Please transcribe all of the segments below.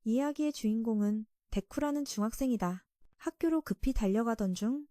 이야기의 주인공은 데쿠라는 중학생이다. 학교로 급히 달려가던 중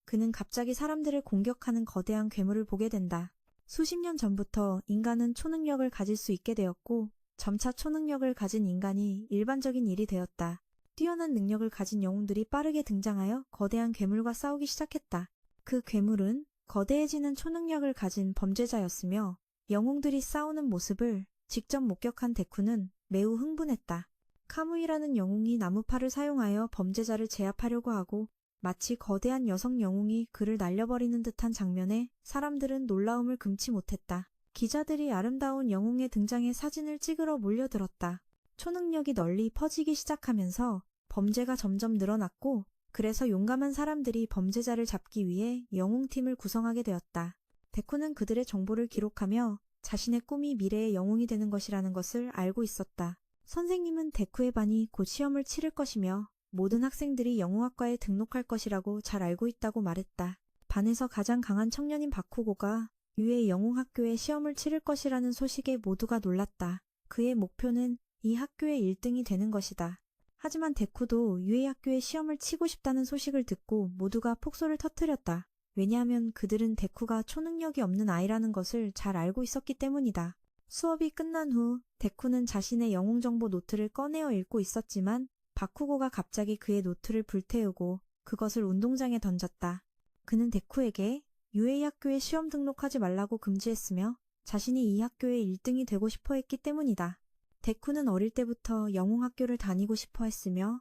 그는 갑자기 사람들을 공격하는 거대한 괴물을 보게 된다. 수십 년 전부터 인간은 초능력을 가질 수 있게 되었고 점차 초능력을 가진 인간이 일반적인 일이 되었다. 뛰어난 능력을 가진 영웅들이 빠르게 등장하여 거대한 괴물과 싸우기 시작했다. 그 괴물은 거대해지는 초능력을 가진 범죄자였으며 영웅들이 싸우는 모습을 직접 목격한 데쿠는 매우 흥분했다. 카무이라는 영웅이 나무팔을 사용하여 범죄자를 제압하려고 하고 마치 거대한 여성 영웅이 그를 날려버리는 듯한 장면에 사람들은 놀라움을 금치 못했다. 기자들이 아름다운 영웅의 등장에 사진을 찍으러 몰려들었다. 초능력이 널리 퍼지기 시작하면서 범죄가 점점 늘어났고 그래서 용감한 사람들이 범죄자를 잡기 위해 영웅팀을 구성하게 되었다. 데쿠는 그들의 정보를 기록하며 자신의 꿈이 미래의 영웅이 되는 것이라는 것을 알고 있었다. 선생님은 데쿠의 반이 곧 시험을 치를 것이며 모든 학생들이 영웅학과에 등록할 것이라고 잘 알고 있다고 말했다. 반에서 가장 강한 청년인 바쿠고가 유의 영웅학교에 시험을 치를 것이라는 소식에 모두가 놀랐다. 그의 목표는 이 학교의 1등이 되는 것이다. 하지만 데쿠도 유의 학교에 시험을 치고 싶다는 소식을 듣고 모두가 폭소를 터뜨렸다. 왜냐하면 그들은 데쿠가 초능력이 없는 아이라는 것을 잘 알고 있었기 때문이다. 수업이 끝난 후 데쿠는 자신의 영웅정보 노트를 꺼내어 읽고 있었지만 바쿠고가 갑자기 그의 노트를 불태우고 그것을 운동장에 던졌다. 그는 데쿠에게 유에이 학교에 시험 등록하지 말라고 금지했으며 자신이 이 학교의 1등이 되고 싶어 했기 때문이다. 데쿠는 어릴 때부터 영웅학교를 다니고 싶어 했으며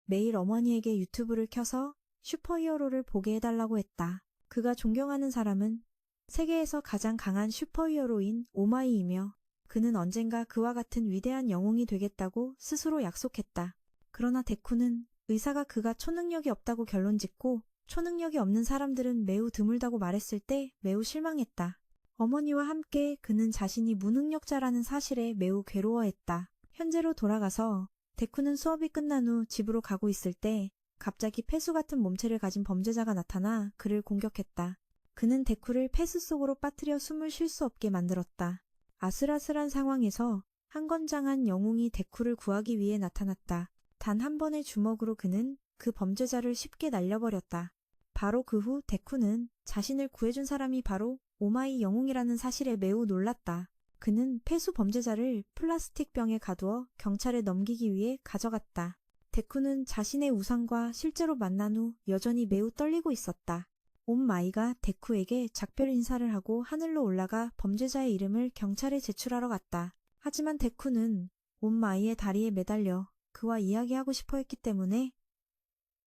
매일 어머니에게 유튜브를 켜서 슈퍼히어로를 보게 해달라고 했다. 그가 존경하는 사람은 세계에서 가장 강한 슈퍼히어로인 오마이이며 그는 언젠가 그와 같은 위대한 영웅이 되겠다고 스스로 약속했다. 그러나 데쿠는 의사가 그가 초능력이 없다고 결론짓고 초능력이 없는 사람들은 매우 드물다고 말했을 때 매우 실망했다. 어머니와 함께 그는 자신이 무능력자라는 사실에 매우 괴로워했다. 현재로 돌아가서 데쿠는 수업이 끝난 후 집으로 가고 있을 때 갑자기 폐수 같은 몸체를 가진 범죄자가 나타나 그를 공격했다. 그는 데쿠를 폐수 속으로 빠뜨려 숨을 쉴 수 없게 만들었다. 아슬아슬한 상황에서 한건장한 영웅이 데쿠를 구하기 위해 나타났다. 단 한 번의 주먹으로 그는 그 범죄자를 쉽게 날려버렸다. 바로 그 후 데쿠는 자신을 구해준 사람이 바로 오마이 영웅이라는 사실에 매우 놀랐다. 그는 폐수 범죄자를 플라스틱 병에 가두어 경찰에 넘기기 위해 가져갔다. 데쿠는 자신의 우상과 실제로 만난 후 여전히 매우 떨리고 있었다. 온마이가 데쿠에게 작별 인사를 하고 하늘로 올라가 범죄자의 이름을 경찰에 제출하러 갔다. 하지만 데쿠는 온마이의 다리에 매달려 그와 이야기하고 싶어 했기 때문에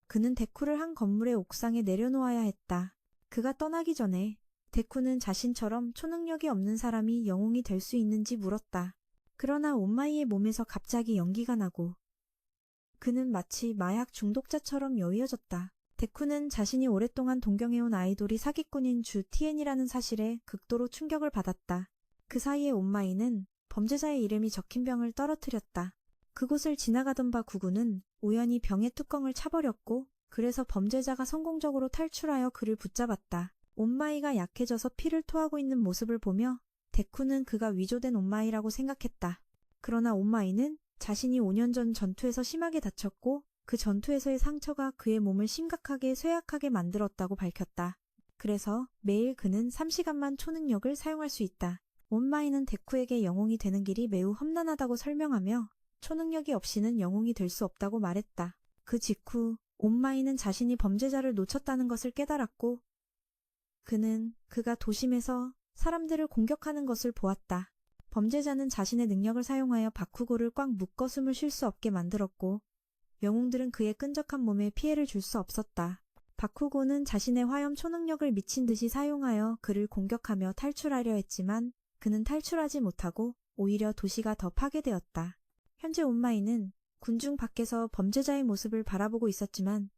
그는 데쿠를 한 건물의 옥상에 내려놓아야 했다. 그가 떠나기 전에 데쿠는 자신처럼 초능력이 없는 사람이 영웅이 될 수 있는지 물었다. 그러나 온마이의 몸에서 갑자기 연기가 나고 그는 마치 마약 중독자처럼 여위어졌다. 데쿠는 자신이 오랫동안 동경해온 아이돌이 사기꾼인 주 티엔이라는 사실에 극도로 충격을 받았다. 그 사이에 온마이는 범죄자의 이름이 적힌 병을 떨어뜨렸다. 그곳을 지나가던 바쿠고는 우연히 병의 뚜껑을 차버렸고 그래서 범죄자가 성공적으로 탈출하여 그를 붙잡았다. 온마이가 약해져서 피를 토하고 있는 모습을 보며 데쿠는 그가 위조된 온마이라고 생각했다. 그러나 온마이는 자신이 5년 전 전투에서 심하게 다쳤고 그 전투에서의 상처가 그의 몸을 심각하게 쇠약하게 만들었다고 밝혔다. 그래서 매일 그는 3시간만 초능력을 사용할 수 있다. 온마이는 데쿠에게 영웅이 되는 길이 매우 험난하다고 설명하며 초능력이 없이는 영웅이 될 수 없다고 말했다. 그 직후 온마이는 자신이 범죄자를 놓쳤다는 것을 깨달았고 그는 그가 도심에서 사람들을 공격하는 것을 보았다. 범죄자는 자신의 능력을 사용하여 바쿠고를 꽉 묶어 숨을 쉴 수 없게 만들었고 영웅들은 그의 끈적한 몸에 피해를 줄 수 없었다. 바쿠고는 자신의 화염 초능력을 미친 듯이 사용하여 그를 공격하며 탈출하려 했지만 그는 탈출하지 못하고 오히려 도시가 더 파괴되었다. 현재 온마이는 군중 밖에서 범죄자의 모습을 바라보고 있었지만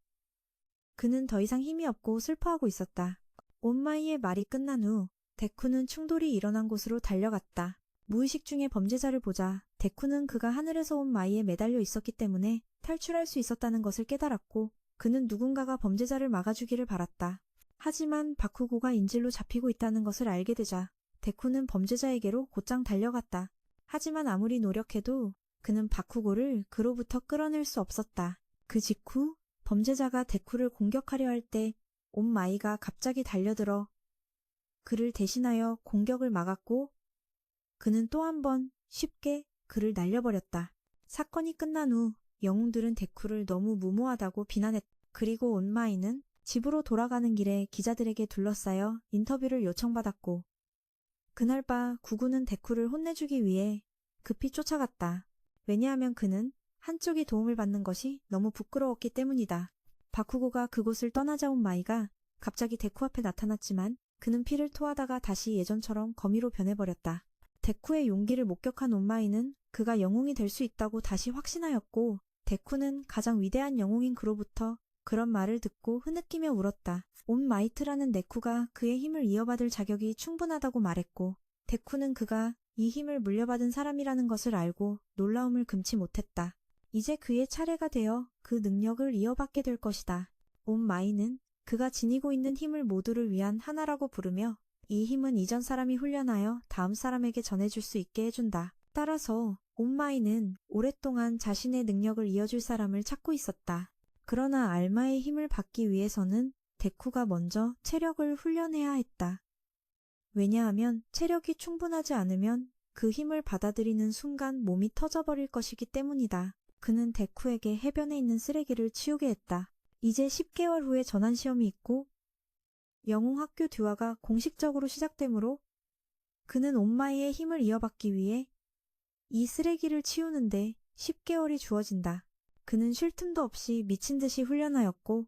그는 더 이상 힘이 없고 슬퍼하고 있었다. 온마이의 말이 끝난 후 데쿠는 충돌이 일어난 곳으로 달려갔다. 무의식 중에 범죄자를 보자 데쿠는 그가 하늘에서 온 마이에 매달려 있었기 때문에 탈출할 수 있었다는 것을 깨달았고 그는 누군가가 범죄자를 막아주기를 바랐다. 하지만 바쿠고가 인질로 잡히고 있다는 것을 알게 되자 데쿠는 범죄자에게로 곧장 달려갔다. 하지만 아무리 노력해도 그는 바쿠고를 그로부터 끌어낼 수 없었다. 그 직후 범죄자가 데쿠를 공격하려 할 때 온마이가 갑자기 달려들어 그를 대신하여 공격을 막았고 그는 또 한 번 쉽게 그를 날려버렸다. 사건이 끝난 후 영웅들은 데쿠를 너무 무모하다고 비난했다. 그리고 온마이는 집으로 돌아가는 길에 기자들에게 둘러싸여 인터뷰를 요청받았고 그날 밤 구구는 데쿠를 혼내주기 위해 급히 쫓아갔다. 왜냐하면 그는 한쪽이 도움을 받는 것이 너무 부끄러웠기 때문이다. 바쿠고가 그곳을 떠나자 온마이가 갑자기 데쿠 앞에 나타났지만 그는 피를 토하다가 다시 예전처럼 거미로 변해버렸다. 데쿠의 용기를 목격한 온마이는 그가 영웅이 될 수 있다고 다시 확신하였고 데쿠는 가장 위대한 영웅인 그로부터 그런 말을 듣고 흐느끼며 울었다. 온마이트라는 데쿠가 그의 힘을 이어받을 자격이 충분하다고 말했고 데쿠는 그가 이 힘을 물려받은 사람이라는 것을 알고 놀라움을 금치 못했다. 이제 그의 차례가 되어 그 능력을 이어받게 될 것이다. 온마이는 그가 지니고 있는 힘을 모두를 위한 하나라고 부르며 이 힘은 이전 사람이 훈련하여 다음 사람에게 전해줄 수 있게 해준다. 따라서 온마이는 오랫동안 자신의 능력을 이어줄 사람을 찾고 있었다. 그러나 알마의 힘을 받기 위해서는 데쿠가 먼저 체력을 훈련해야 했다. 왜냐하면 체력이 충분하지 않으면 그 힘을 받아들이는 순간 몸이 터져버릴 것이기 때문이다. 그는 데쿠에게 해변에 있는 쓰레기를 치우게 했다. 이제 10개월 후에 전환시험이 있고 영웅학교 듀화가 공식적으로 시작되므로 그는 온마이의 힘을 이어받기 위해 이 쓰레기를 치우는데 10개월이 주어진다. 그는 쉴 틈도 없이 미친 듯이 훈련하였고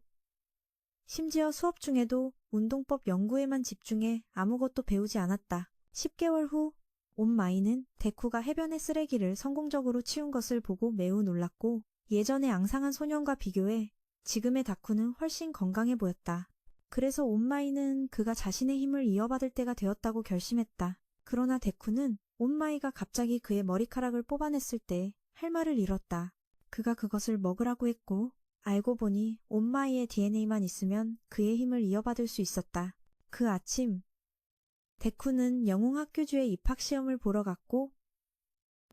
심지어 수업 중에도 운동법 연구에만 집중해 아무것도 배우지 않았다. 10개월 후 온마이는 데쿠가 해변의 쓰레기를 성공적으로 치운 것을 보고 매우 놀랐고 예전의 앙상한 소년과 비교해 지금의 다쿠는 훨씬 건강해 보였다. 그래서 온마이는 그가 자신의 힘을 이어받을 때가 되었다고 결심했다. 그러나 데쿠는 온마이가 갑자기 그의 머리카락을 뽑아냈을 때 할 말을 잃었다. 그가 그것을 먹으라고 했고 알고 보니 온마이의 DNA만 있으면 그의 힘을 이어받을 수 있었다. 그 아침 데쿠는 영웅학교주의 입학시험을 보러 갔고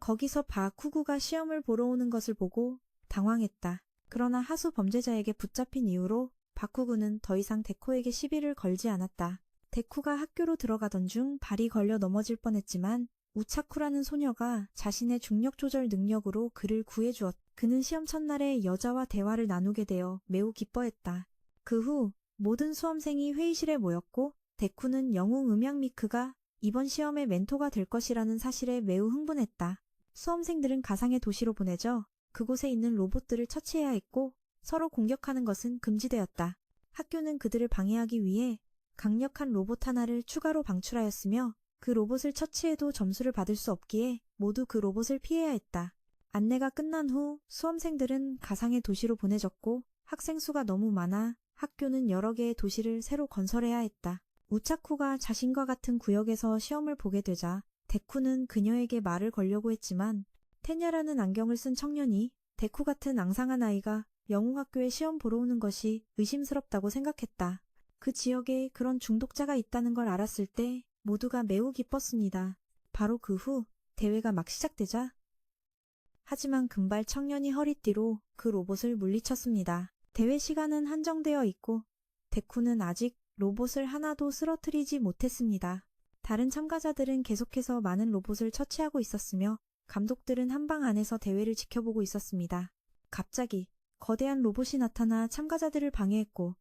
거기서 바쿠구가 시험을 보러 오는 것을 보고 당황했다. 그러나 하수 범죄자에게 붙잡힌 이후로 바쿠구는 더 이상 데쿠에게 시비를 걸지 않았다. 데쿠가 학교로 들어가던 중 발이 걸려 넘어질 뻔했지만 우차쿠라는 소녀가 자신의 중력 조절 능력으로 그를 구해주었다. 그는 시험 첫날에 여자와 대화를 나누게 되어 매우 기뻐했다. 그 후 모든 수험생이 회의실에 모였고 데쿠는 영웅 음향미크가 이번 시험의 멘토가 될 것이라는 사실에 매우 흥분했다. 수험생들은 가상의 도시로 보내져 그곳에 있는 로봇들을 처치해야 했고 서로 공격하는 것은 금지되었다. 학교는 그들을 방해하기 위해 강력한 로봇 하나를 추가로 방출하였으며 그 로봇을 처치해도 점수를 받을 수 없기에 모두 그 로봇을 피해야 했다. 안내가 끝난 후 수험생들은 가상의 도시로 보내졌고 학생 수가 너무 많아 학교는 여러 개의 도시를 새로 건설해야 했다. 우차쿠가 자신과 같은 구역에서 시험을 보게 되자 데쿠는 그녀에게 말을 걸려고 했지만 테냐라는 안경을 쓴 청년이 데쿠 같은 앙상한 아이가 영웅학교에 시험 보러 오는 것이 의심스럽다고 생각했다. 그 지역에 그런 중독자가 있다는 걸 알았을 때 모두가 매우 기뻤습니다. 바로 그 후 대회가 막 시작되자 하지만 금발 청년이 허리띠로 그 로봇을 물리쳤습니다. 대회 시간은 한정되어 있고 데쿠는 아직 로봇을 하나도 쓰러뜨리지 못했습니다. 다른 참가자들은 계속해서 많은 로봇을 처치하고 있었으며 감독들은 한방 안에서 대회를 지켜보고 있었습니다. 갑자기 거대한 로봇이 나타나 참가자들을 방해했고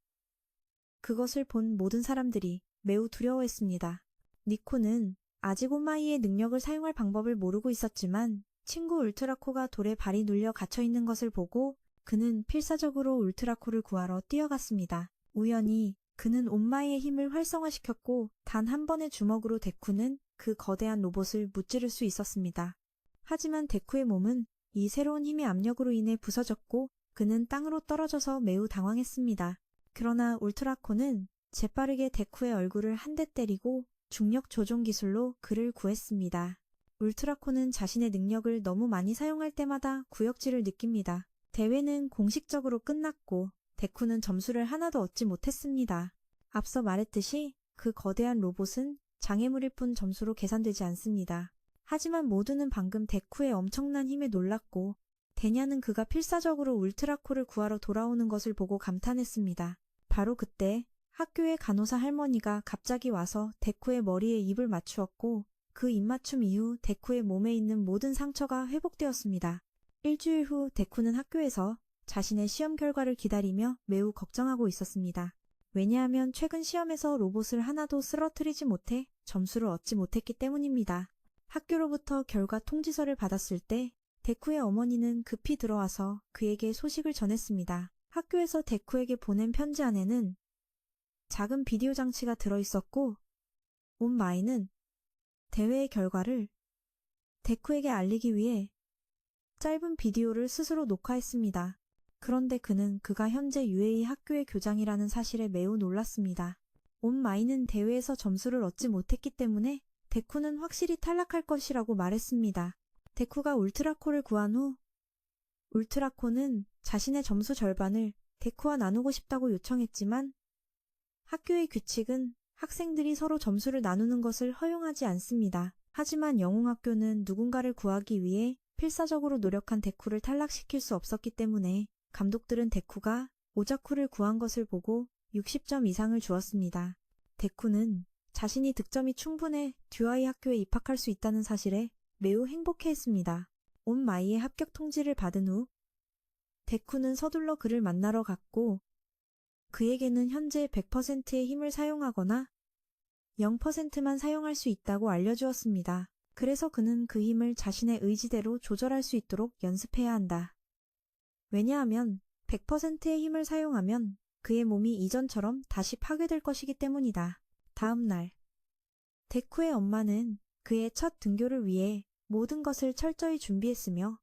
그것을 본 모든 사람들이 매우 두려워했습니다. 니코는 아직 온마이의 능력을 사용할 방법을 모르고 있었지만 친구 울트라코가 돌에 발이 눌려 갇혀있는 것을 보고 그는 필사적으로 울트라코를 구하러 뛰어갔습니다. 우연히 그는 온마이의 힘을 활성화시켰고 단 한 번의 주먹으로 데쿠는 그 거대한 로봇을 무찌를 수 있었습니다. 하지만 데쿠의 몸은 이 새로운 힘의 압력으로 인해 부서졌고 그는 땅으로 떨어져서 매우 당황했습니다. 그러나 울트라코는 재빠르게 데쿠의 얼굴을 한 대 때리고 중력 조종 기술로 그를 구했습니다. 울트라코는 자신의 능력을 너무 많이 사용할 때마다 구역질을 느낍니다. 대회는 공식적으로 끝났고 데쿠는 점수를 하나도 얻지 못했습니다. 앞서 말했듯이 그 거대한 로봇은 장애물일 뿐 점수로 계산되지 않습니다. 하지만 모두는 방금 데쿠의 엄청난 힘에 놀랐고 대냐는 그가 필사적으로 울트라코를 구하러 돌아오는 것을 보고 감탄했습니다. 바로 그때 학교의 간호사 할머니가 갑자기 와서 데쿠의 머리에 입을 맞추었고 그 입맞춤 이후 데쿠의 몸에 있는 모든 상처가 회복되었습니다. 일주일 후 데쿠는 학교에서 자신의 시험 결과를 기다리며 매우 걱정하고 있었습니다. 왜냐하면 최근 시험에서 로봇을 하나도 쓰러뜨리지 못해 점수를 얻지 못했기 때문입니다. 학교로부터 결과 통지서를 받았을 때 데쿠의 어머니는 급히 들어와서 그에게 소식을 전했습니다. 학교에서 데쿠에게 보낸 편지 안에는 작은 비디오 장치가 들어있었고 온 마이는 대회의 결과를 데쿠에게 알리기 위해 짧은 비디오를 스스로 녹화했습니다. 그런데 그는 그가 현재 UA 학교의 교장이라는 사실에 매우 놀랐습니다. 온 마이는 대회에서 점수를 얻지 못했기 때문에 데쿠는 확실히 탈락할 것이라고 말했습니다. 데쿠가 울트라코를 구한 후 울트라코는 자신의 점수 절반을 데쿠와 나누고 싶다고 요청했지만 학교의 규칙은 학생들이 서로 점수를 나누는 것을 허용하지 않습니다. 하지만 영웅학교는 누군가를 구하기 위해 필사적으로 노력한 데쿠를 탈락시킬 수 없었기 때문에 감독들은 데쿠가 오자쿠를 구한 것을 보고 60점 이상을 주었습니다. 데쿠는 자신이 득점이 충분해 듀아이 학교에 입학할 수 있다는 사실에 매우 행복해했습니다. 온 마이의 합격 통지를 받은 후 데쿠는 서둘러 그를 만나러 갔고 그에게는 현재 100%의 힘을 사용하거나 0%만 사용할 수 있다고 알려주었습니다. 그래서 그는 그 힘을 자신의 의지대로 조절할 수 있도록 연습해야 한다. 왜냐하면 100%의 힘을 사용하면 그의 몸이 이전처럼 다시 파괴될 것이기 때문이다. 다음 날 데쿠의 엄마는 그의 첫 등교를 위해 모든 것을 철저히 준비했으며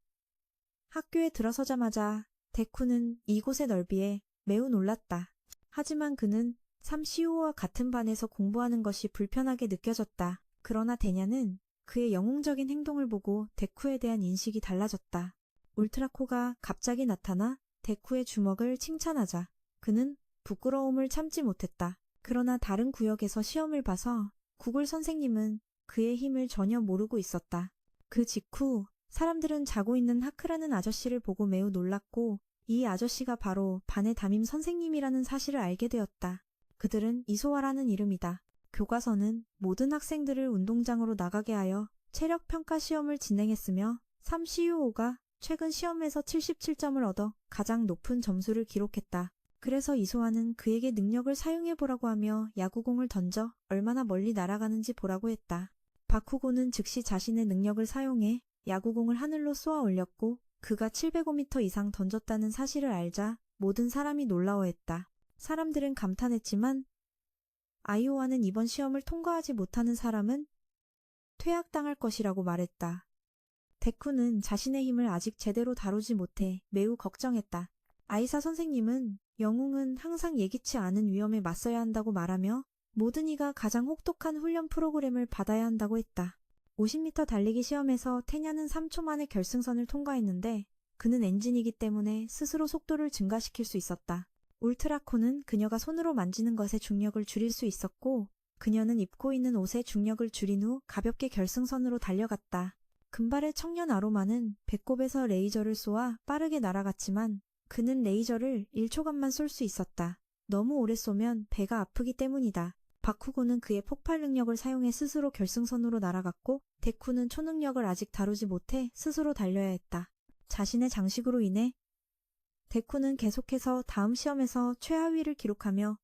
학교에 들어서자마자 데쿠는 이곳의 넓이에 매우 놀랐다. 하지만 그는 삼시오와 같은 반에서 공부하는 것이 불편하게 느껴졌다. 그러나 대냐는 그의 영웅적인 행동을 보고 데쿠에 대한 인식이 달라졌다. 울트라코가 갑자기 나타나 데쿠의 주먹을 칭찬하자 그는 부끄러움을 참지 못했다. 그러나 다른 구역에서 시험을 봐서 구글 선생님은 그의 힘을 전혀 모르고 있었다. 그 직후 사람들은 자고 있는 하크라는 아저씨를 보고 매우 놀랐고 이 아저씨가 바로 반의 담임 선생님이라는 사실을 알게 되었다. 그들은 이소와라는 이름이다. 교과서는 모든 학생들을 운동장으로 나가게 하여 체력평가 시험을 진행했으며 3CUO가 최근 시험에서 77점을 얻어 가장 높은 점수를 기록했다. 그래서 이소와는 그에게 능력을 사용해보라고 하며 야구공을 던져 얼마나 멀리 날아가는지 보라고 했다. 바쿠고는 즉시 자신의 능력을 사용해 야구공을 하늘로 쏘아 올렸고 그가 705m 이상 던졌다는 사실을 알자 모든 사람이 놀라워했다. 사람들은 감탄했지만 아이오와는 이번 시험을 통과하지 못하는 사람은 퇴학당할 것이라고 말했다. 데쿠는 자신의 힘을 아직 제대로 다루지 못해 매우 걱정했다. 아이사 선생님은 영웅은 항상 예기치 않은 위험에 맞서야 한다고 말하며 모든 이가 가장 혹독한 훈련 프로그램을 받아야 한다고 했다. 50m 달리기 시험에서 테냐는 3초 만에 결승선을 통과했는데 그는 엔진이기 때문에 스스로 속도를 증가시킬 수 있었다. 울트라코는 그녀가 손으로 만지는 것의 중력을 줄일 수 있었고 그녀는 입고 있는 옷의 중력을 줄인 후 가볍게 결승선으로 달려갔다. 금발의 청년 아로마는 배꼽에서 레이저를 쏘아 빠르게 날아갔지만 그는 레이저를 1초간만 쏠 수 있었다. 너무 오래 쏘면 배가 아프기 때문이다. 바쿠고는 그의 폭발 능력을 사용해 스스로 결승선으로 날아갔고 데쿠는 초능력을 아직 다루지 못해 스스로 달려야 했다. 자신의 장식으로 인해 데쿠는 계속해서 다음 시험에서 최하위를 기록하며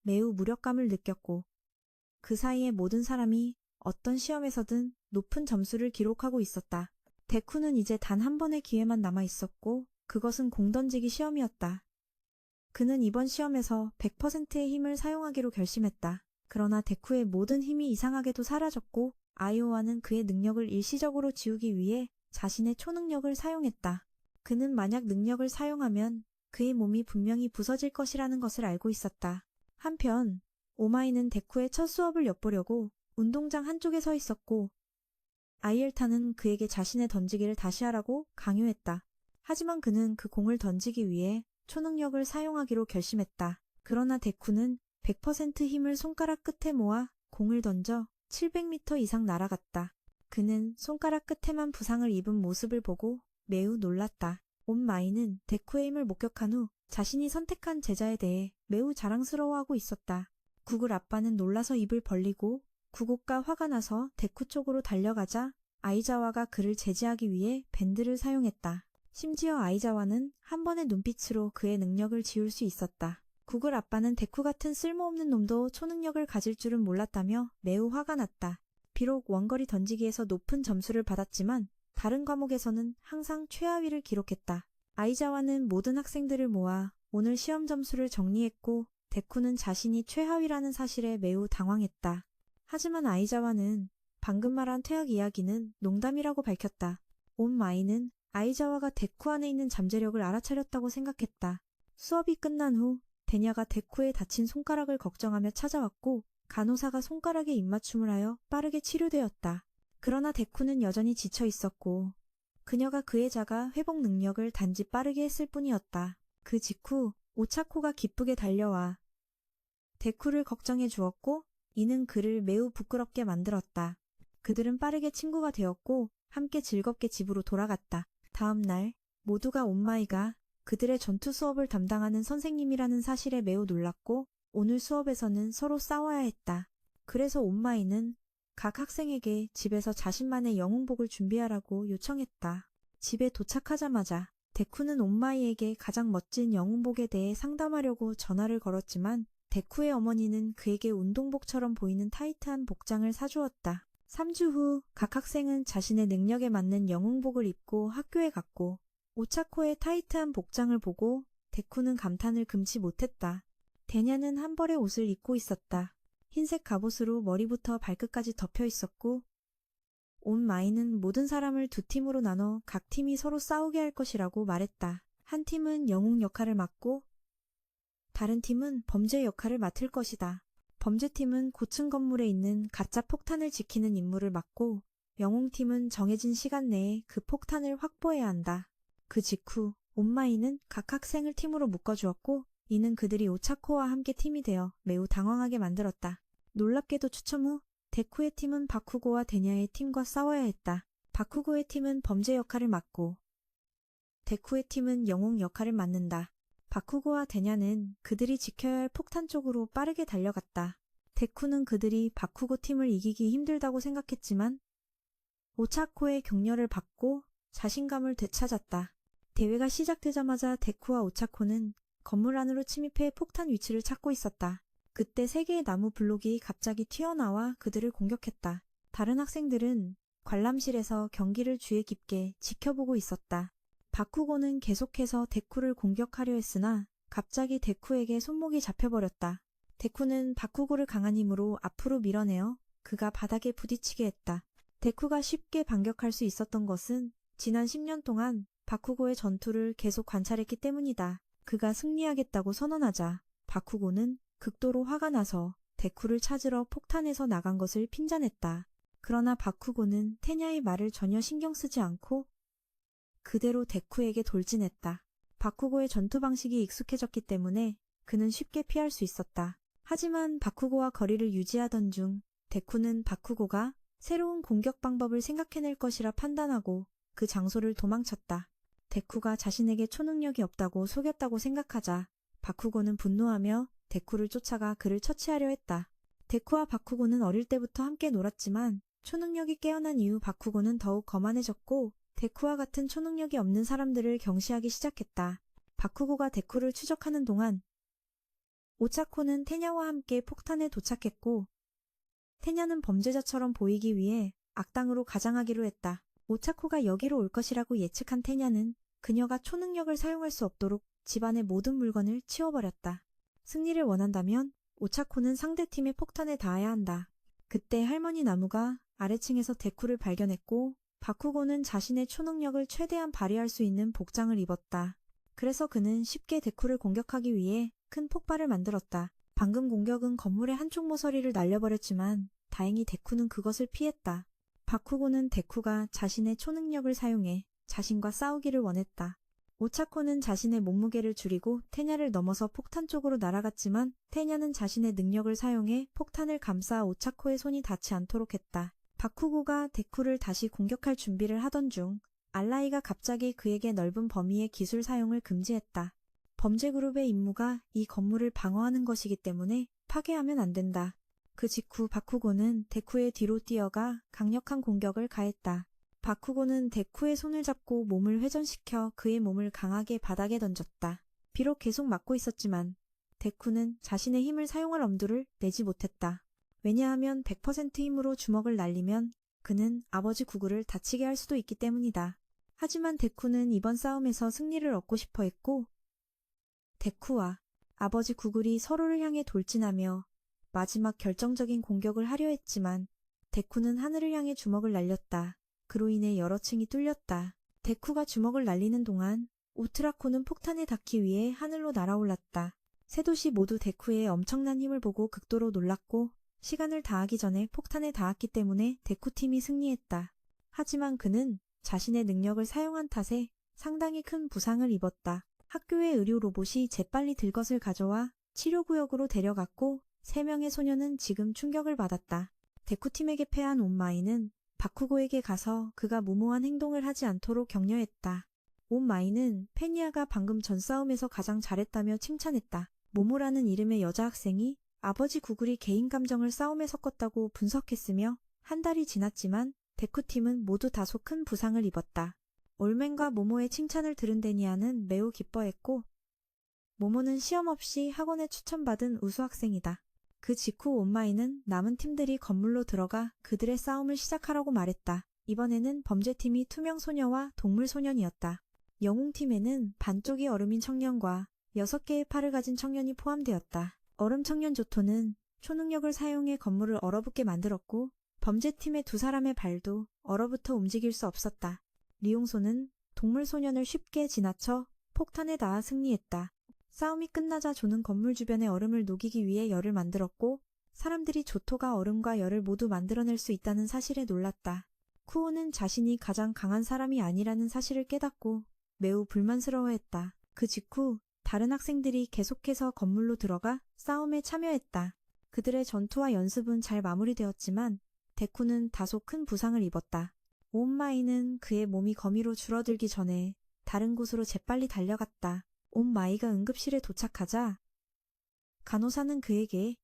매우 무력감을 느꼈고 그 사이에 모든 사람이 어떤 시험에서든 높은 점수를 기록하고 있었다. 데쿠는 이제 단 한 번의 기회만 남아 있었고 그것은 공던지기 시험이었다. 그는 이번 시험에서 100%의 힘을 사용하기로 결심했다. 그러나 데쿠의 모든 힘이 이상하게도 사라졌고 아이오와는 그의 능력을 일시적으로 지우기 위해 자신의 초능력을 사용했다. 그는 만약 능력을 사용하면 그의 몸이 분명히 부서질 것이라는 것을 알고 있었다. 한편 오마이는 데쿠의 첫 수업을 엿보려고 운동장 한쪽에 서 있었고 아이엘타는 그에게 자신의 던지기를 다시 하라고 강요했다. 하지만 그는 그 공을 던지기 위해 초능력을 사용하기로 결심했다. 그러나 데쿠는 100% 힘을 손가락 끝에 모아 공을 던져 700m 이상 날아갔다. 그는 손가락 끝에만 부상을 입은 모습을 보고 매우 놀랐다. 온마이는 데쿠의 힘을 목격한 후 자신이 선택한 제자에 대해 매우 자랑스러워하고 있었다. 구글 아빠는 놀라서 입을 벌리고 구곡과 화가 나서 데쿠 쪽으로 달려가자 아이자와가 그를 제지하기 위해 밴드를 사용했다. 심지어 아이자와는 한 번의 눈빛으로 그의 능력을 지울 수 있었다. 구글 아빠는 데쿠 같은 쓸모없는 놈도 초능력을 가질 줄은 몰랐다며 매우 화가 났다. 비록 원거리 던지기에서 높은 점수를 받았지만 다른 과목에서는 항상 최하위를 기록했다. 아이자와는 모든 학생들을 모아 오늘 시험 점수를 정리했고 데쿠는 자신이 최하위라는 사실에 매우 당황했다. 하지만 아이자와는 방금 말한 퇴학 이야기는 농담이라고 밝혔다. 온마이는 아이자와가 데쿠 안에 있는 잠재력을 알아차렸다고 생각했다. 수업이 끝난 후 데냐가 데쿠의 다친 손가락을 걱정하며 찾아왔고 간호사가 손가락에 입맞춤을 하여 빠르게 치료되었다. 그러나 데쿠는 여전히 지쳐 있었고 그녀가 그의 자가 회복 능력을 단지 빠르게 했을 뿐이었다. 그 직후 오차코가 기쁘게 달려와 데쿠를 걱정해 주었고 이는 그를 매우 부끄럽게 만들었다. 그들은 빠르게 친구가 되었고 함께 즐겁게 집으로 돌아갔다. 다음 날 모두가 온마이가 그들의 전투 수업을 담당하는 선생님이라는 사실에 매우 놀랐고 오늘 수업에서는 서로 싸워야 했다. 그래서 온마이는 각 학생에게 집에서 자신만의 영웅복을 준비하라고 요청했다. 집에 도착하자마자 데쿠는 온마이에게 가장 멋진 영웅복에 대해 상담하려고 전화를 걸었지만 데쿠의 어머니는 그에게 운동복처럼 보이는 타이트한 복장을 사주었다. 3주 후 각 학생은 자신의 능력에 맞는 영웅복을 입고 학교에 갔고 오차코의 타이트한 복장을 보고 데쿠는 감탄을 금치 못했다. 데냐는 한 벌의 옷을 입고 있었다. 흰색 갑옷으로 머리부터 발끝까지 덮여 있었고 온마이는 모든 사람을 두 팀으로 나눠 각 팀이 서로 싸우게 할 것이라고 말했다. 한 팀은 영웅 역할을 맡고 다른 팀은 범죄 역할을 맡을 것이다. 범죄팀은 고층 건물에 있는 가짜 폭탄을 지키는 임무를 맡고 영웅팀은 정해진 시간 내에 그 폭탄을 확보해야 한다. 그 직후 온마이는 각 학생을 팀으로 묶어주었고 이는 그들이 오차코와 함께 팀이 되어 매우 당황하게 만들었다. 놀랍게도 추첨 후 데쿠의 팀은 바쿠고와 데냐의 팀과 싸워야 했다. 바쿠고의 팀은 범죄 역할을 맡고 데쿠의 팀은 영웅 역할을 맡는다. 바쿠고와 데냐는 그들이 지켜야 할 폭탄 쪽으로 빠르게 달려갔다. 데쿠는 그들이 바쿠고 팀을 이기기 힘들다고 생각했지만 오차코의 격려를 받고 자신감을 되찾았다. 대회가 시작되자마자 데쿠와 오차코는 건물 안으로 침입해 폭탄 위치를 찾고 있었다. 그때 세 개의 나무 블록이 갑자기 튀어나와 그들을 공격했다. 다른 학생들은 관람실에서 경기를 주의 깊게 지켜보고 있었다. 바쿠고는 계속해서 데쿠를 공격하려 했으나 갑자기 데쿠에게 손목이 잡혀버렸다. 데쿠는 바쿠고를 강한 힘으로 앞으로 밀어내어 그가 바닥에 부딪히게 했다. 데쿠가 쉽게 반격할 수 있었던 것은 지난 10년 동안 바쿠고의 전투를 계속 관찰했기 때문이다. 그가 승리하겠다고 선언하자 바쿠고는 극도로 화가 나서 데쿠를 찾으러 폭탄에서 나간 것을 핀잔했다. 그러나 바쿠고는 테냐의 말을 전혀 신경 쓰지 않고 그대로 데쿠에게 돌진했다. 바쿠고의 전투 방식이 익숙해졌기 때문에 그는 쉽게 피할 수 있었다. 하지만 바쿠고와 거리를 유지하던 중 데쿠는 바쿠고가 새로운 공격 방법을 생각해낼 것이라 판단하고 그 장소를 도망쳤다. 데쿠가 자신에게 초능력이 없다고 속였다고 생각하자 바쿠고는 분노하며 데쿠를 쫓아가 그를 처치하려 했다. 데쿠와 바쿠고는 어릴 때부터 함께 놀았지만 초능력이 깨어난 이후 바쿠고는 더욱 거만해졌고 데쿠와 같은 초능력이 없는 사람들을 경시하기 시작했다. 바쿠고가 데쿠를 추적하는 동안 오차코는 테냐와 함께 폭탄에 도착했고 테냐는 범죄자처럼 보이기 위해 악당으로 가장하기로 했다. 오차코가 여기로 올 것이라고 예측한 테냐는 그녀가 초능력을 사용할 수 없도록 집안의 모든 물건을 치워버렸다. 승리를 원한다면 오차코는 상대팀의 폭탄에 닿아야 한다. 그때 할머니 나무가 아래층에서 데쿠를 발견했고 바쿠고는 자신의 초능력을 최대한 발휘할 수 있는 복장을 입었다. 그래서 그는 쉽게 데쿠를 공격하기 위해 큰 폭발을 만들었다. 방금 공격은 건물의 한쪽 모서리를 날려버렸지만 다행히 데쿠는 그것을 피했다. 바쿠고는 데쿠가 자신의 초능력을 사용해 자신과 싸우기를 원했다. 오차코는 자신의 몸무게를 줄이고 테냐를 넘어서 폭탄 쪽으로 날아갔지만 테냐는 자신의 능력을 사용해 폭탄을 감싸 오차코의 손이 닿지 않도록 했다. 바쿠고가 데쿠를 다시 공격할 준비를 하던 중 알라이가 갑자기 그에게 넓은 범위의 기술 사용을 금지했다. 범죄 그룹의 임무가 이 건물을 방어하는 것이기 때문에 파괴하면 안 된다. 그 직후 바쿠고는 데쿠의 뒤로 뛰어가 강력한 공격을 가했다. 바쿠고는 데쿠의 손을 잡고 몸을 회전시켜 그의 몸을 강하게 바닥에 던졌다. 비록 계속 맞고 있었지만 데쿠는 자신의 힘을 사용할 엄두를 내지 못했다. 왜냐하면 100% 힘으로 주먹을 날리면 그는 아버지 구구를 다치게 할 수도 있기 때문이다. 하지만 데쿠는 이번 싸움에서 승리를 얻고 싶어 했고 데쿠와 아버지 구글이 서로를 향해 돌진하며 마지막 결정적인 공격을 하려 했지만 데쿠는 하늘을 향해 주먹을 날렸다. 그로 인해 여러 층이 뚫렸다. 데쿠가 주먹을 날리는 동안 우트라코는 폭탄에 닿기 위해 하늘로 날아올랐다. 세 도시 모두 데쿠의 엄청난 힘을 보고 극도로 놀랐고 시간을 다하기 전에 폭탄에 닿았기 때문에 데쿠팀이 승리했다. 하지만 그는 자신의 능력을 사용한 탓에 상당히 큰 부상을 입었다. 학교의 의료 로봇이 재빨리 들것을 가져와 치료구역으로 데려갔고 3명의 소녀는 지금 충격을 받았다. 데쿠팀에게 패한 온마이는 바쿠고에게 가서 그가 무모한 행동을 하지 않도록 격려했다. 온마이는 페니아가 방금 전 싸움에서 가장 잘했다며 칭찬했다. 모모라는 이름의 여자 학생이 아버지 구글이 개인 감정을 싸움에 섞었다고 분석했으며 한 달이 지났지만 데쿠팀은 모두 다소 큰 부상을 입었다. 올맨과 모모의 칭찬을 들은 데니아는 매우 기뻐했고 모모는 시험 없이 학원에 추천받은 우수 학생이다. 그 직후 온마이는 남은 팀들이 건물로 들어가 그들의 싸움을 시작하라고 말했다. 이번에는 범죄팀이 투명소녀와 동물소년이었다. 영웅팀에는 반쪽이 얼음인 청년과 6개의 팔을 가진 청년이 포함되었다. 얼음 청년 조토는 초능력을 사용해 건물을 얼어붙게 만들었고 범죄팀의 2사람의 발도 얼어붙어 움직일 수 없었다. 리용소는 동물소년을 쉽게 지나쳐 폭탄에 닿아 승리했다. 싸움이 끝나자 조는 건물 주변의 얼음을 녹이기 위해 열을 만들었고 사람들이 조토가 얼음과 열을 모두 만들어낼 수 있다는 사실에 놀랐다. 쿠오는 자신이 가장 강한 사람이 아니라는 사실을 깨닫고 매우 불만스러워했다. 그 직후 다른 학생들이 계속해서 건물로 들어가 싸움에 참여했다. 그들의 전투와 연습은 잘 마무리되었지만 데쿠는 다소 큰 부상을 입었다. 온마이는 그의 몸이 거미로 줄어들기 전에 다른 곳으로 재빨리 달려갔다. 온마이가 응급실에 도착하자 간호사는 그에게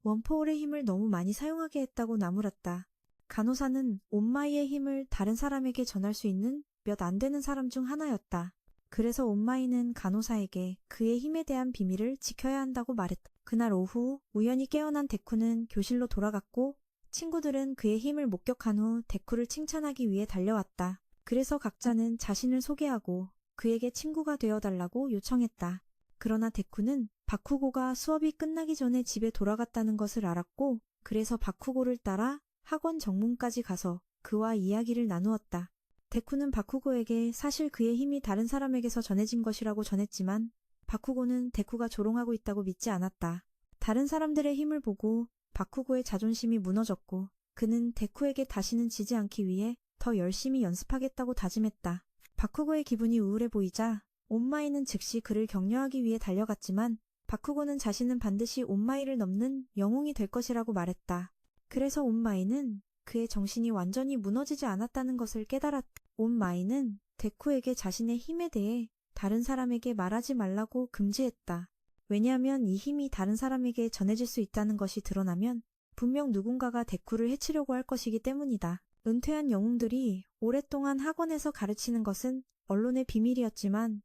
원포홀의 힘을 너무 많이 사용하게 했다고 나무랐다. 간호사는 온마이의 힘을 다른 사람에게 전할 수 있는 몇 안 되는 사람 중 하나였다. 그래서 온마이는 간호사에게 그의 힘에 대한 비밀을 지켜야 한다고 말했다. 그날 오후 우연히 깨어난 데쿠는 교실로 돌아갔고 친구들은 그의 힘을 목격한 후 데쿠를 칭찬하기 위해 달려왔다. 그래서 각자는 자신을 소개하고 그에게 친구가 되어달라고 요청했다. 그러나 데쿠는 바쿠고가 수업이 끝나기 전에 집에 돌아갔다는 것을 알았고 그래서 바쿠고를 따라 학원 정문까지 가서 그와 이야기를 나누었다. 데쿠는 바쿠고에게 사실 그의 힘이 다른 사람에게서 전해진 것이라고 전했지만 바쿠고는 데쿠가 조롱하고 있다고 믿지 않았다. 다른 사람들의 힘을 보고 바쿠고의 자존심이 무너졌고 그는 데쿠에게 다시는 지지 않기 위해 더 열심히 연습하겠다고 다짐했다. 바쿠고의 기분이 우울해 보이자 온마이는 즉시 그를 격려하기 위해 달려갔지만 바쿠고는 자신은 반드시 온마이를 넘는 영웅이 될 것이라고 말했다. 그래서 온마이는 그의 정신이 완전히 무너지지 않았다는 것을 깨달았다. 온마이는 데쿠에게 자신의 힘에 대해 다른 사람에게 말하지 말라고 금지했다. 왜냐하면 이 힘이 다른 사람에게 전해질 수 있다는 것이 드러나면 분명 누군가가 데쿠를 해치려고 할 것이기 때문이다. 은퇴한 영웅들이 오랫동안 학원에서 가르치는 것은 언론의 비밀이었지만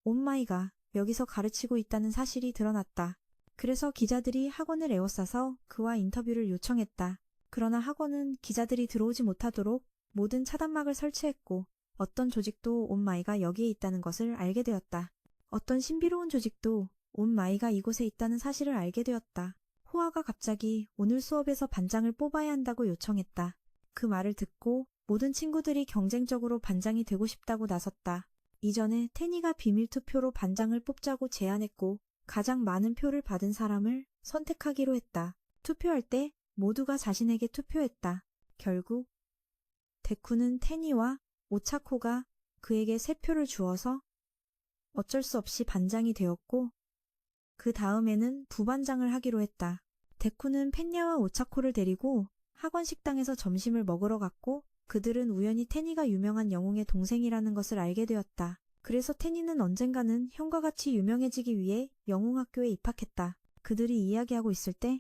온마이가 여기서 가르치고 있다는 사실이 드러났다. 그래서 기자들이 학원을 에워싸서 그와 인터뷰를 요청했다. 그러나 학원은 기자들이 들어오지 못하도록 모든 차단막을 설치했고 어떤 조직도 온마이가 여기에 있다는 것을 알게 되었다. 어떤 신비로운 조직도 온마이가 이곳에 있다는 사실을 알게 되었다. 호아가 갑자기 오늘 수업에서 반장을 뽑아야 한다고 요청했다. 그 말을 듣고 모든 친구들이 경쟁적으로 반장이 되고 싶다고 나섰다. 이전에 테니가 비밀 투표로 반장을 뽑자고 제안했고 가장 많은 표를 받은 사람을 선택하기로 했다. 투표할 때 모두가 자신에게 투표했다. 결국 데쿠는 테니와 오차코가 그에게 3표를 주어서 어쩔 수 없이 반장이 되었고 그 다음에는 부반장을 하기로 했다. 데쿠는 펜야와 오차코를 데리고 학원 식당에서 점심을 먹으러 갔고 그들은 우연히 테니가 유명한 영웅의 동생이라는 것을 알게 되었다. 그래서 테니는 언젠가는 형과 같이 유명해지기 위해 영웅학교에 입학했다. 그들이 이야기하고 있을 때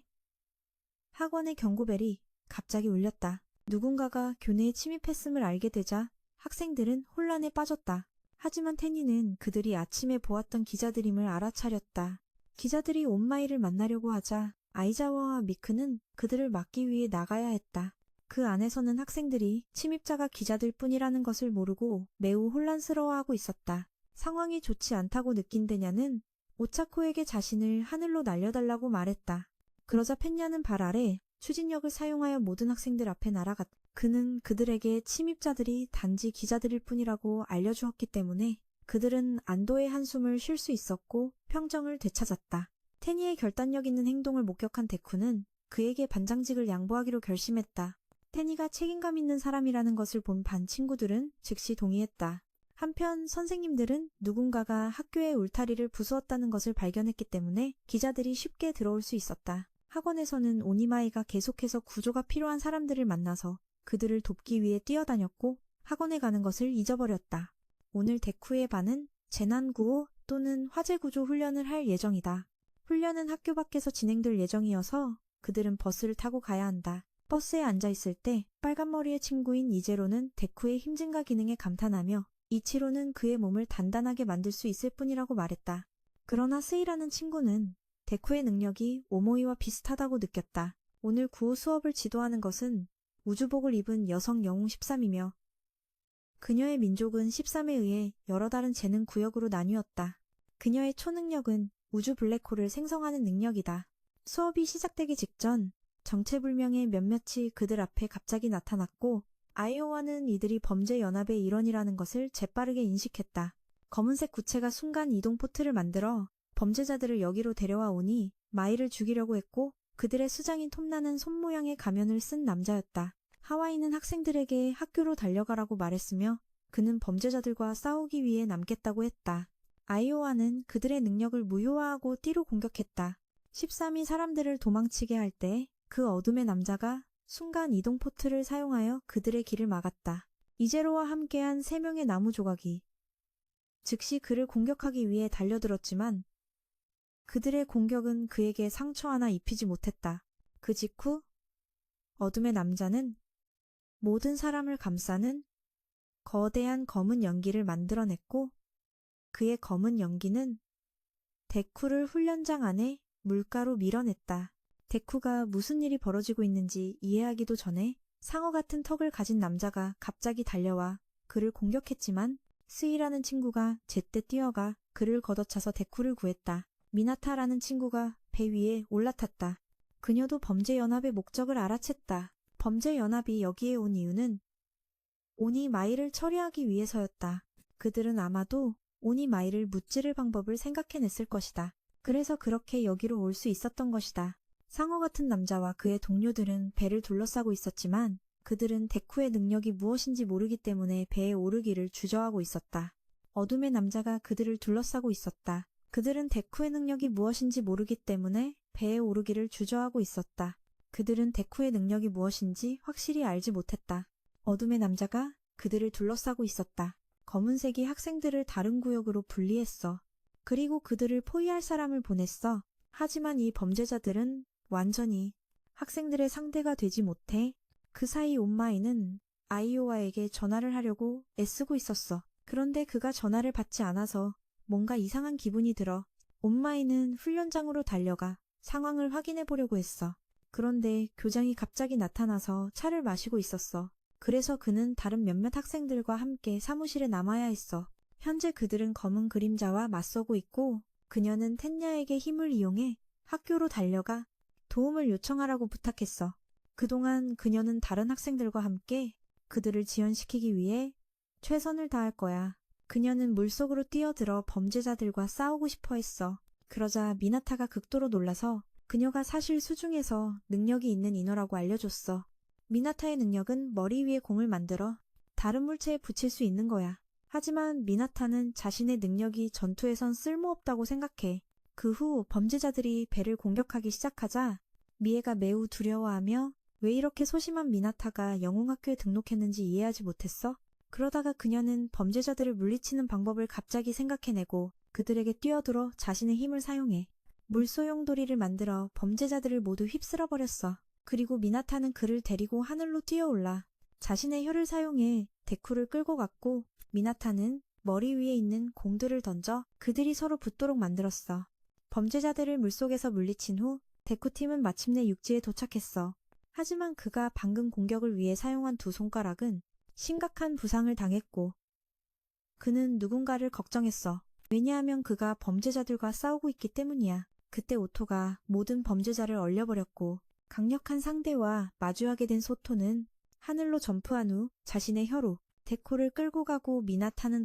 학원의 경고벨이 갑자기 울렸다. 누군가가 교내에 침입했음을 알게 되자 학생들은 혼란에 빠졌다. 하지만 테니는 그들이 아침에 보았던 기자들임을 알아차렸다. 기자들이 온마이를 만나려고 하자 아이자와와 미크는 그들을 막기 위해 나가야 했다. 그 안에서는 학생들이 침입자가 기자들 뿐이라는 것을 모르고 매우 혼란스러워하고 있었다. 상황이 좋지 않다고 느낀 데냐는 오차코에게 자신을 하늘로 날려달라고 말했다. 그러자 펜냐는 발 아래 추진력을 사용하여 모든 학생들 앞에 날아갔다. 그는 그들에게 침입자들이 단지 기자들일 뿐이라고 알려주었기 때문에 그들은 안도의 한숨을 쉴 수 있었고 평정을 되찾았다. 테니의 결단력 있는 행동을 목격한 데쿠는 그에게 반장직을 양보하기로 결심했다. 테니가 책임감 있는 사람이라는 것을 본 반 친구들은 즉시 동의했다. 한편 선생님들은 누군가가 학교의 울타리를 부수었다는 것을 발견했기 때문에 기자들이 쉽게 들어올 수 있었다. 학원에서는 오니마이가 계속해서 구조가 필요한 사람들을 만나서 그들을 돕기 위해 뛰어다녔고 학원에 가는 것을 잊어버렸다. 오늘 데쿠의 반은 재난구호 또는 화재구조 훈련을 할 예정이다. 훈련은 학교 밖에서 진행될 예정이어서 그들은 버스를 타고 가야 한다. 버스에 앉아있을 때 빨간머리의 친구인 이제로는 데쿠의 힘증가 기능에 감탄하며 이치로는 그의 몸을 단단하게 만들 수 있을 뿐이라고 말했다. 그러나 스이라는 친구는 데쿠의 능력이 오모이와 비슷하다고 느꼈다. 오늘 구호 수업을 지도하는 것은 우주복을 입은 여성 영웅 13이며 그녀의 민족은 13에 의해 여러 다른 재능 구역으로 나뉘었다. 그녀의 초능력은 우주 블랙홀을 생성하는 능력이다. 수업이 시작되기 직전 정체불명의 몇몇이 그들 앞에 갑자기 나타났고 아이오와는 이들이 범죄연합의 일원이라는 것을 재빠르게 인식했다. 검은색 구체가 순간 이동 포트를 만들어 범죄자들을 여기로 데려와 오니 마이를 죽이려고 했고 그들의 수장인 톱나는 손 모양의 가면을 쓴 남자였다. 하와이는 학생들에게 학교로 달려가라고 말했으며 그는 범죄자들과 싸우기 위해 남겠다고 했다. 아이오와는 그들의 능력을 무효화하고 띠로 공격했다. 13이 사람들을 도망치게 할 때 그 어둠의 남자가 순간 이동 포트를 사용하여 그들의 길을 막았다. 이제로와 함께한 3명의 나무 조각이 즉시 그를 공격하기 위해 달려들었지만 그들의 공격은 그에게 상처 하나 입히지 못했다. 그 직후 어둠의 남자는 모든 사람을 감싸는 거대한 검은 연기를 만들어냈고 그의 검은 연기는 데쿠를 훈련장 안에 물가로 밀어냈다. 데쿠가 무슨 일이 벌어지고 있는지 이해하기도 전에 상어 같은 턱을 가진 남자가 갑자기 달려와 그를 공격했지만 스이라는 친구가 제때 뛰어가 그를 걷어차서 데쿠를 구했다. 미나타라는 친구가 배 위에 올라탔다. 그녀도 범죄연합의 목적을 알아챘다. 범죄연합이 여기에 온 이유는 오니마이를 처리하기 위해서였다. 그들은 아마도 오니마이를 무찌를 방법을 생각해냈을 것이다. 그래서 그렇게 여기로 올 수 있었던 것이다. 상어 같은 남자와 그의 동료들은 배를 둘러싸고 있었지만 그들은 데쿠의 능력이 무엇인지 모르기 때문에 배에 오르기를 주저하고 있었다. 어둠의 남자가 그들을 둘러싸고 있었다. 그들은 데쿠의 능력이 무엇인지 모르기 때문에 배에 오르기를 주저하고 있었다. 그들은 데쿠의 능력이 무엇인지 확실히 알지 못했다. 어둠의 남자가 그들을 둘러싸고 있었다. 검은색이 학생들을 다른 구역으로 분리했어. 그리고 그들을 포위할 사람을 보냈어. 하지만 이 범죄자들은 완전히 학생들의 상대가 되지 못해 그 사이 온마이는 아이오와에게 전화를 하려고 애쓰고 있었어. 그런데 그가 전화를 받지 않아서 뭔가 이상한 기분이 들어 온마이는 훈련장으로 달려가 상황을 확인해 보려고 했어. 그런데 교장이 갑자기 나타나서 차를 마시고 있었어. 그래서 그는 다른 몇몇 학생들과 함께 사무실에 남아야 했어. 현재 그들은 검은 그림자와 맞서고 있고 그녀는 텐야에게 힘을 이용해 학교로 달려가 도움을 요청하라고 부탁했어. 그동안 그녀는 다른 학생들과 함께 그들을 지원시키기 위해 최선을 다할 거야. 그녀는 물속으로 뛰어들어 범죄자들과 싸우고 싶어 했어. 그러자 미나타가 극도로 놀라서 그녀가 사실 수중에서 능력이 있는 인어라고 알려줬어. 미나타의 능력은 머리 위에 공을 만들어 다른 물체에 붙일 수 있는 거야. 하지만 미나타는 자신의 능력이 전투에선 쓸모없다고 생각해. 그 후 범죄자들이 배를 공격하기 시작하자 미에가 매우 두려워하며 왜 이렇게 소심한 미나타가 영웅학교에 등록했는지 이해하지 못했어? 그러다가 그녀는 범죄자들을 물리치는 방법을 갑자기 생각해내고 그들에게 뛰어들어 자신의 힘을 사용해 물소용 도리를 만들어 범죄자들을 모두 휩쓸어버렸어. 그리고 미나타는 그를 데리고 하늘로 뛰어올라 자신의 혀를 사용해 데쿠를 끌고 갔고 미나타는 머리 위에 있는 공들을 던져 그들이 서로 붙도록 만들었어. 범죄자들을 물속에서 물리친 후 데쿠팀은 마침내 육지에 도착했어. 하지만 그가 방금 공격을 위해 사용한 두 손가락은 심각한 부상을 당했고 그는 누군가를 걱정했어. 왜냐하면 그가 범죄자들과 싸우고 있기 때문이야. 그때 오토가 모든 범죄자를 얼려버렸고 강력한 상대와 마주하게 된 소토는 하늘로 점프한 후 자신의 혀로 데코를 끌고 가고 미나타는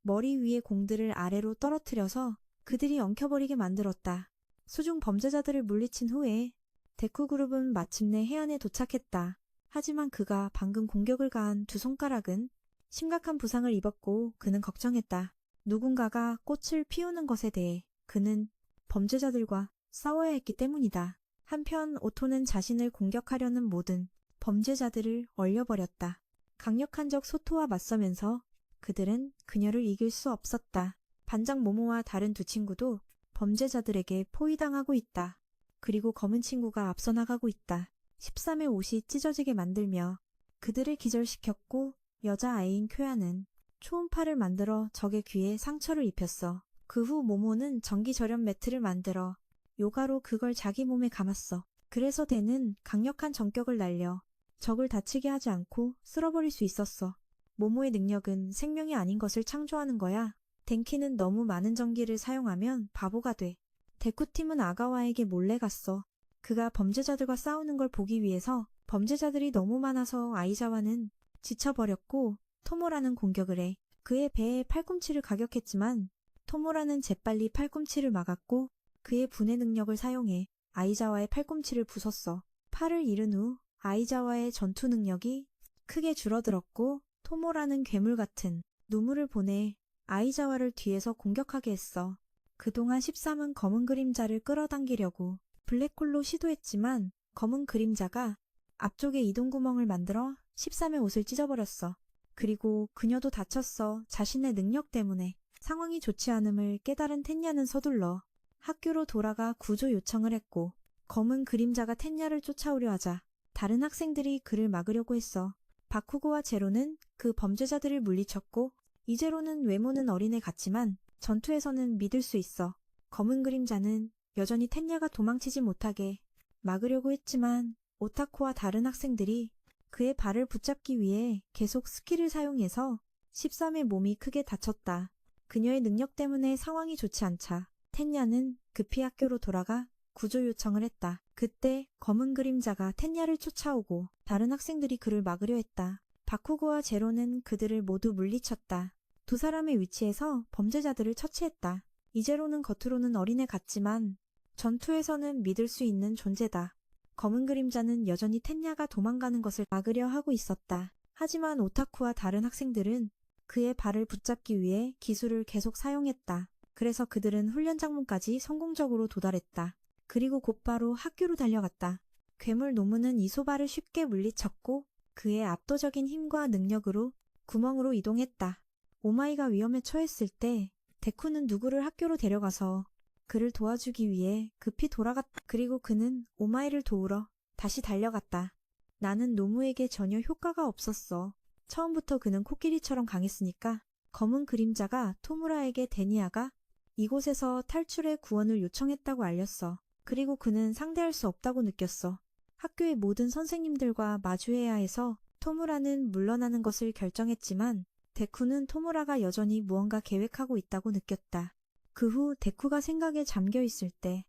머리 위에 공들을 아래로 떨어뜨려서 그들이 엉켜버리게 만들었다. 수중 범죄자들을 물리친 후에 데쿠 그룹은 마침내 해안에 도착했다. 하지만 그가 방금 공격을 가한 두 손가락은 심각한 부상을 입었고 그는 걱정했다. 누군가가 꽃을 피우는 것에 대해 그는 범죄자들과 싸워야 했기 때문이다. 한편 오토는 자신을 공격하려는 모든 범죄자들을 얼려버렸다. 강력한 적 소토와 맞서면서 그들은 그녀를 이길 수 없었다. 반장 모모와 다른 두 친구도 범죄자들에게 포위당하고 있다. 그리고 검은 친구가 앞서 나가고 있다. 13의 옷이 찢어지게 만들며 그들을 기절시켰고 여자아이인 쿄야는 초음파를 만들어 적의 귀에 상처를 입혔어. 그 후 모모는 전기 절연 매트를 만들어 요가로 그걸 자기 몸에 감았어. 그래서 댄은 강력한 전격을 날려 적을 다치게 하지 않고 쓸어버릴 수 있었어. 모모의 능력은 생명이 아닌 것을 창조하는 거야. 덴키는 너무 많은 전기를 사용하면 바보가 돼. 데쿠팀은 아가와에게 몰래 갔어. 그가 범죄자들과 싸우는 걸 보기 위해서. 범죄자들이 너무 많아서 아이자와는 지쳐버렸고 토모라는 공격을 해. 그의 배에 팔꿈치를 가격했지만 토모라는 재빨리 팔꿈치를 막았고 그의 분해 능력을 사용해 아이자와의 팔꿈치를 부쉈어. 팔을 잃은 후 아이자와의 전투 능력이 크게 줄어들었고 토모라는 괴물 같은 눈물을 보내 아이자와를 뒤에서 공격하게 했어. 그동안 13은 검은 그림자를 끌어당기려고 블랙홀로 시도했지만 검은 그림자가 앞쪽에 이동구멍을 만들어 13의 옷을 찢어버렸어. 그리고 그녀도 다쳤어. 자신의 능력 때문에. 상황이 좋지 않음을 깨달은 텐야는 서둘러 학교로 돌아가 구조 요청을 했고 검은 그림자가 텐야를 쫓아오려 하자 다른 학생들이 그를 막으려고 했어. 바쿠고와 제로는 그 범죄자들을 물리쳤고 이제로는 외모는 어린애 같지만 전투에서는 믿을 수 있어. 검은 그림자는 여전히 텐야가 도망치지 못하게 막으려고 했지만 오타코와 다른 학생들이 그의 발을 붙잡기 위해 계속 스킬을 사용해서 13의 몸이 크게 다쳤다. 그녀의 능력 때문에 상황이 좋지 않자 텐야는 급히 학교로 돌아가 구조 요청을 했다. 그때 검은 그림자가 텐야를 쫓아오고 다른 학생들이 그를 막으려 했다. 바쿠고와 제로는 그들을 모두 물리쳤다. 두 사람의 위치에서 범죄자들을 처치했다. 이제로는 겉으로는 어린애 같지만 전투에서는 믿을 수 있는 존재다. 검은 그림자는 여전히 텐야가 도망가는 것을 막으려 하고 있었다. 하지만 오타쿠와 다른 학생들은 그의 발을 붙잡기 위해 기술을 계속 사용했다. 그래서 그들은 훈련 장문까지 성공적으로 도달했다. 그리고 곧바로 학교로 달려갔다. 괴물 노무는 이소바를 쉽게 물리쳤고 그의 압도적인 힘과 능력으로 구멍으로 이동했다. 오마이가 위험에 처했을 때 데쿠는 누구를 학교로 데려가서 그를 도와주기 위해 급히 돌아갔다. 그리고 그는 오마이를 도우러 다시 달려갔다. 나는 노무에게 전혀 효과가 없었어. 처음부터 그는 코끼리처럼 강했으니까. 검은 그림자가 토무라에게 데니아가 이곳에서 탈출의 구원을 요청했다고 알렸어. 그리고 그는 상대할 수 없다고 느꼈어. 학교의 모든 선생님들과 마주해야 해서 토무라는 물러나는 것을 결정했지만 데쿠는 토무라가 여전히 무언가 계획하고 있다고 느꼈다. 그 후 데쿠가 생각에 잠겨 있을 때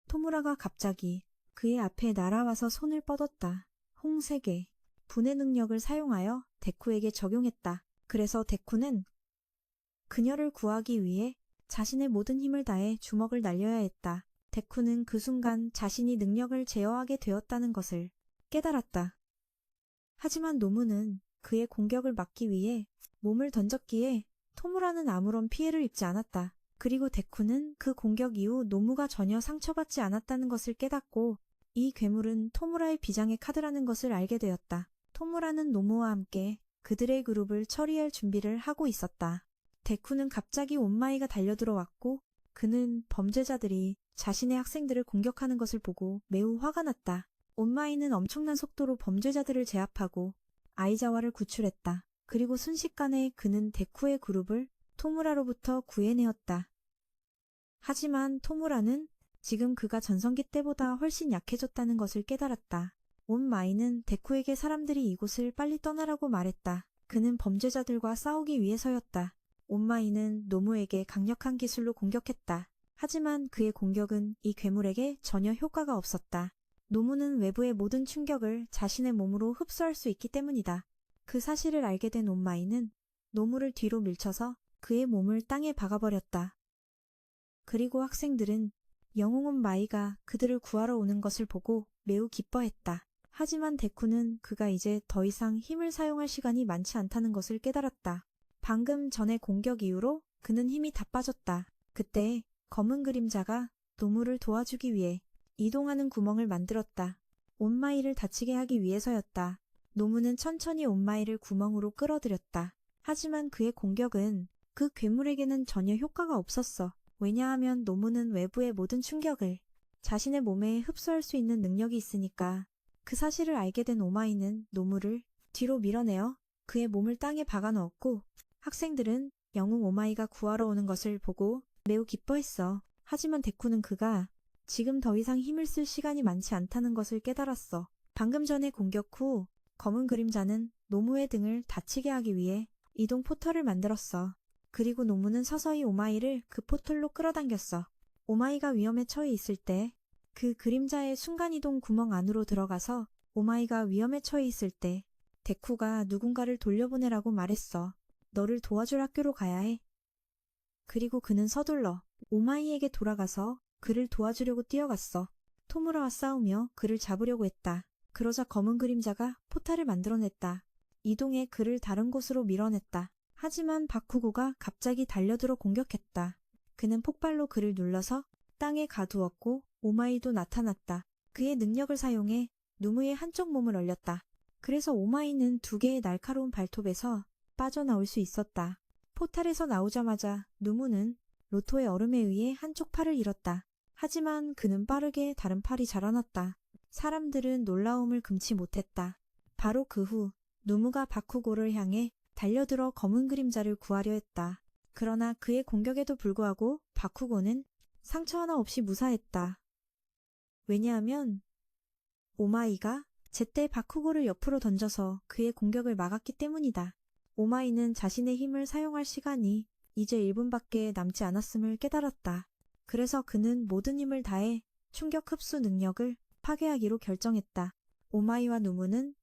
토무라가 갑자기 그의 앞에 날아와서 손을 뻗었다. 홍색의 분해 능력을 사용하여 데쿠에게 적용했다. 그래서 데쿠는 그녀를 구하기 위해 자신의 모든 힘을 다해 주먹을 날려야 했다. 데쿠는 그 순간 자신이 능력을 제어하게 되었다는 것을 깨달았다. 하지만 노무는 그의 공격을 막기 위해 몸을 던졌기에 토무라는 아무런 피해를 입지 않았다. 그리고 데쿠는 그 공격 이후 노무가 전혀 상처받지 않았다는 것을 깨닫고 이 괴물은 토무라의 비장의 카드라는 것을 알게 되었다. 토무라는 노무와 함께 그들의 그룹을 처리할 준비를 하고 있었다. 데쿠는 갑자기 온마이가 달려들어왔고 그는 범죄자들이 자신의 학생들을 공격하는 것을 보고 매우 화가 났다. 온마이는 엄청난 속도로 범죄자들을 제압하고 아이자와를 구출했다. 그리고 순식간에 그는 데쿠의 그룹을 토무라로부터 구해내었다. 하지만 토무라는 지금 그가 전성기 때보다 훨씬 약해졌다는 것을 깨달았다. 온마이는 데쿠에게 사람들이 이곳을 빨리 떠나라고 말했다. 그는 범죄자들과 싸우기 위해서였다. 온마이는 노무에게 강력한 기술로 공격했다. 하지만 그의 공격은 이 괴물에게 전혀 효과가 없었다. 노무는 외부의 모든 충격을 자신의 몸으로 흡수할 수 있기 때문이다. 그 사실을 알게 된 온마이는 노무를 뒤로 밀쳐서 그의 몸을 땅에 박아버렸다. 그리고 학생들은 영웅 온마이가 그들을 구하러 오는 것을 보고 매우 기뻐했다. 하지만 데쿠는 그가 이제 더 이상 힘을 사용할 시간이 많지 않다는 것을 깨달았다. 방금 전의 공격 이후로 그는 힘이 다 빠졌다. 그때 검은 그림자가 노무를 도와주기 위해 이동하는 구멍을 만들었다. 온마이를 다치게 하기 위해서였다. 노무는 천천히 온마이를 구멍으로 끌어들였다. 하지만 그의 공격은 그 괴물에게는 전혀 효과가 없었어. 왜냐하면 노무는 외부의 모든 충격을 자신의 몸에 흡수할 수 있는 능력이 있으니까. 그 사실을 알게 된 오마이는 노무를 뒤로 밀어내어 그의 몸을 땅에 박아넣었고 학생들은 영웅 오마이가 구하러 오는 것을 보고 매우 기뻐했어. 하지만 데쿠는 그가 지금 더 이상 힘을 쓸 시간이 많지 않다는 것을 깨달았어. 방금 전의 공격 후 검은 그림자는 노무의 등을 다치게 하기 위해 이동 포털을 만들었어. 그리고 노무는 서서히 오마이를 그 포털로 끌어당겼어. 오마이가 위험에 처해 있을 때 그 그림자의 순간이동 구멍 안으로 들어가서 오마이가 위험에 처해 있을 때 데쿠가 누군가를 돌려보내라고 말했어. 너를 도와줄 학교로 가야 해. 그리고 그는 서둘러 오마이에게 돌아가서 그를 도와주려고 뛰어갔어. 토무라와 싸우며 그를 잡으려고 했다. 그러자 검은 그림자가 포탈을 만들어냈다. 이동해 그를 다른 곳으로 밀어냈다. 하지만 바쿠고가 갑자기 달려들어 공격했다. 그는 폭발로 그를 눌러서 땅에 가두었고 오마이도 나타났다. 그의 능력을 사용해 누무의 한쪽 몸을 얼렸다. 그래서 오마이는 두 개의 날카로운 발톱에서 빠져나올 수 있었다. 포탈에서 나오자마자 누무는 로토의 얼음에 의해 한쪽 팔을 잃었다. 하지만 그는 빠르게 다른 팔이 자라났다. 사람들은 놀라움을 금치 못했다. 바로 그 후 누무가 바쿠고를 향해 달려들어 검은 그림자를 구하려 했다. 그러나 그의 공격에도 불구하고 바쿠고는 상처 하나 없이 무사했다. 왜냐하면 오마이가 제때 바쿠고를 옆으로 던져서 그의 공격을 막았기 때문이다. 오마이는 자신의 힘을 사용할 시간이 이제 1분밖에 남지 않았음을 깨달았다. 그래서 그는 모든 힘을 다해 충격 흡수 능력을 파괴하기로 결정했다. 오마이와 누무는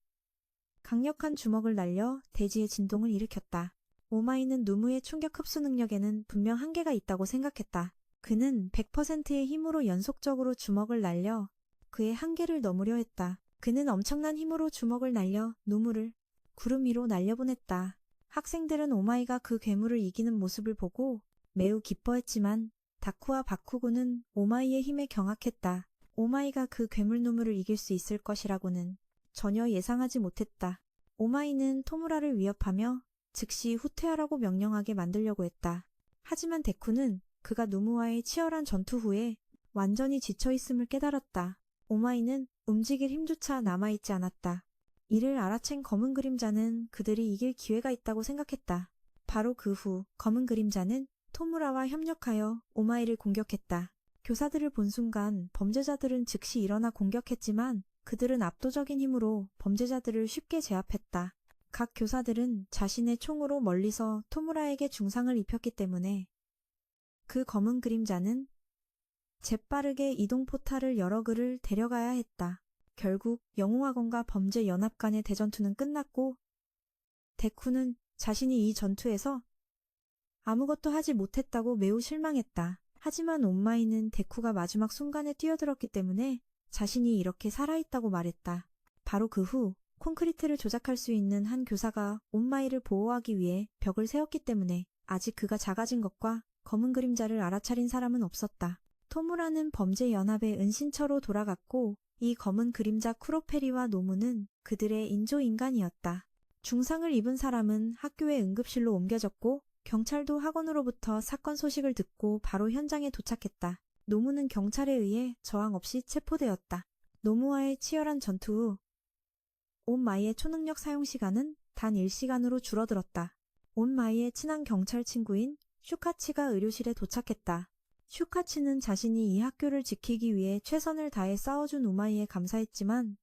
강력한 주먹을 날려 대지의 진동을 일으켰다. 오마이는 누무의 충격 흡수 능력에는 분명 한계가 있다고 생각했다. 그는 100%의 힘으로 연속적으로 주먹을 날려 그의 한계를 넘으려 했다. 그는 엄청난 힘으로 주먹을 날려 누무를 구름 위로 날려보냈다. 학생들은 오마이가 그 괴물을 이기는 모습을 보고 매우 기뻐했지만 다쿠와 바쿠고는 오마이의 힘에 경악했다. 오마이가 그 괴물 누무를 이길 수 있을 것이라고는 전혀 예상하지 못했다. 오마이는 토무라를 위협하며 즉시 후퇴하라고 명령하게 만들려고 했다. 하지만 데쿠는 그가 누무와의 치열한 전투 후에 완전히 지쳐있음을 깨달았다. 오마이는 움직일 힘조차 남아있지 않았다. 이를 알아챈 검은 그림자는 그들이 이길 기회가 있다고 생각했다. 바로 그 후 검은 그림자는 토무라와 협력하여 오마이를 공격했다. 교사들을 본 순간 범죄자들은 즉시 일어나 공격했지만 그들은 압도적인 힘으로 범죄자들을 쉽게 제압했다. 각 교사들은 자신의 총으로 멀리서 토무라에게 중상을 입혔기 때문에 그 검은 그림자는 재빠르게 이동 포탈을 열어 그를 데려가야 했다. 결국 영웅학원과 범죄연합 간의 대전투는 끝났고 데쿠는 자신이 이 전투에서 아무것도 하지 못했다고 매우 실망했다. 하지만 온마이는 데쿠가 마지막 순간에 뛰어들었기 때문에 자신이 이렇게 살아있다고 말했다. 바로 그 후 콘크리트를 조작할 수 있는 한 교사가 온마이를 보호하기 위해 벽을 세웠기 때문에 아직 그가 작아진 것과 검은 그림자를 알아차린 사람은 없었다. 토무라는 범죄연합의 은신처로 돌아갔고 이 검은 그림자 쿠로페리와 노무는 그들의 인조인간이었다. 중상을 입은 사람은 학교의 응급실로 옮겨졌고 경찰도 학원으로부터 사건 소식을 듣고 바로 현장에 도착했다. 노무는 경찰에 의해 저항 없이 체포되었다. 노무와의 치열한 전투 후 온마이의 초능력 사용 시간은 단 1시간으로 줄어들었다. 온마이의 친한 경찰 친구인 슈카치가 의료실에 도착했다. 슈카치는 자신이 이 학교를 지키기 위해 최선을 다해 싸워준 오마이에 감사했지만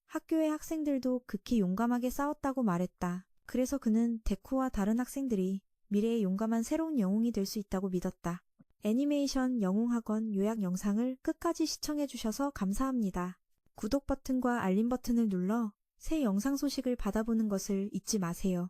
학교의 학생들도 극히 용감하게 싸웠다고 말했다. 그래서 그는 데쿠와 다른 학생들이 미래의 용감한 새로운 영웅이 될 수 있다고 믿었다. 애니메이션 영웅학원 요약 영상을 끝까지 시청해주셔서 감사합니다. 구독 버튼과 알림 버튼을 눌러 새 영상 소식을 받아보는 것을 잊지 마세요.